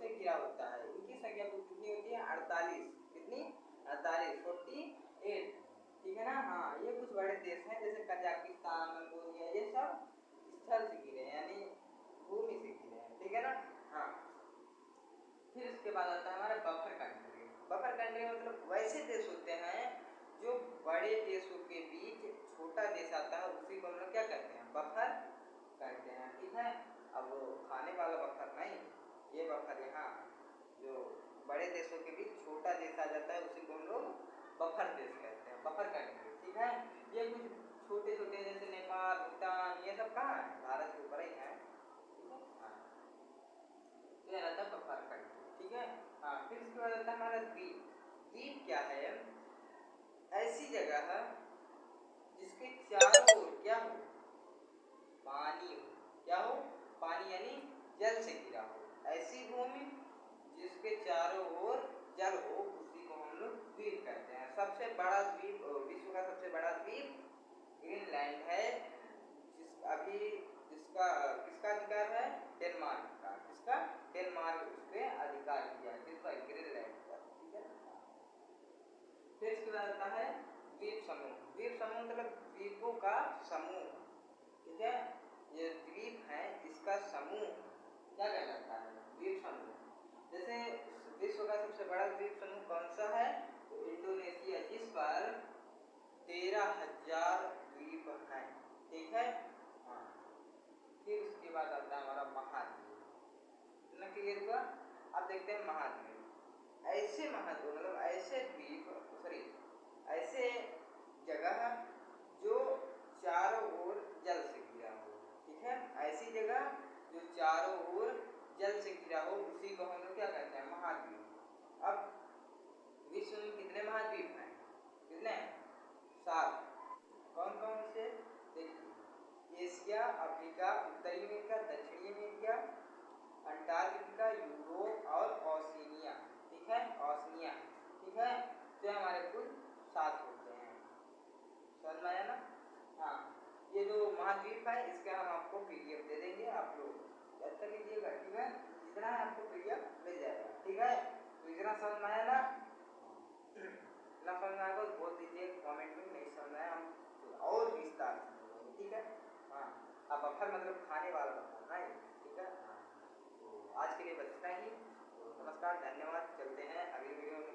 से घिरा होता है। इनकी संख्या कुल कितनी होती है? 48। कितनी? 48, 48। ठीक है ना। हाँ, ये कुछ बड़े देश हैं जैसे कजाकिस्तान, मंगोलिया, ये सब स्थल से घिरे हैं, यानी भूमि से घिरे हैं। ठीक है ना। हाँ, फिर इसके बाद आता है हमारा बफर कंट्री। बफर कंट्री मतलब वैसे देश होते हैं जो बड़े देशों के बीच छोटा देश आता है, उसी को हम लोग क्या कहते हैं? बफर कहते हैं। ठीक है। अब वो खाने वाला बफर नहीं, ये बफर यहाँ जो बड़े देशों के बीच छोटा देश आ जाता है उसी को हम लोग बफर देश कहते हैं, बफर कंट्री। ठीक है। ये कुछ छोटे छोटे जैसे नेपाल, भूटान, ये सब कहाँ है? भारत के ऊपर ही है। ठीक है। हाँ, तो ये रहता है बफर कंट्री। ठीक है। हाँ, फिर इसके बाद आता है हमारा द्वीप। द्वीप क्या है? ऐसी जगह है जिसके चारों ओर क्या हो? पानी हो। क्या हो? पानी, यानी जल से घिरा हो। ऐसी भूमि जिसके चारों ओर जल हो, उसी को हम लोग द्वीप कहते हैं। सबसे बड़ा द्वीप, विश्व का सबसे बड़ा द्वीप ग्रीनलैंड है, जिसका किसका अधिकार है? डेनमार्क का। किसका? डेनमार्क उस पे अधिकार किया है, किसका? ग्रीनलैंड का। ठीक है। फिर इसके बाद आता है द्वीप समूह। द्वीप समूह मतलब द्वीपों का समूह। ठीक है। ये द्वीप है, इसका समूह क्या कहलाता है? द्वीप समूह। जैसे विश्व का सबसे बड़ा द्वीप समूह कौन सा है? तो इंडोनेशिया, जिस पर 13,000 द्वीप हैं। ठीक है। हाँ, फिर उसके बाद आता है हमारा महाद्वीप। इतना क्लियर हुआ? अब देखते हैं महाद्वीप। ऐसे महाद्वीप मतलब ऐसे द्वीप, सॉरी, ऐसे जगह जो चारों ओर जल से घिरा हो। ठीक है। ऐसी जगह जो चारों ओर जल से घिरा हो, उसी को हम लोग क्या कहते हैं? महाद्वीप। अब विश्व में कितने महाद्वीप हैं? कितने? 7। कौन कौन से? देखिए, एशिया, अफ्रीका, उत्तरी अमेरिका, दक्षिणी अमेरिका, अंटार्कटिका, यूरोप और ओशिनिया। ठीक है। ओशिनिया। ठीक है। तो हमारे कुल 7 होते हैं। समझ में आया ना? हाँ, ये जो महाद्वीप है इसका हम आपको पीडीएफ दे देंगे, आप लोग याद कर लीजिएगा। ठीक है। इतना है आपको पीडीएफ मिल जाएगा। ठीक है। तो इतना समझ में आया ना? इतना समझ में आएगा तो बोल दीजिए कमेंट में, नहीं समझ में आया हम और विस्तार से बोलेंगे। ठीक है। हाँ, अब बफर मतलब खाने वाला बफर नहीं। ठीक है। हाँ, तो आज के लिए बस इतना ही। तो नमस्कार, धन्यवाद। चलते हैं अगली वीडियो में।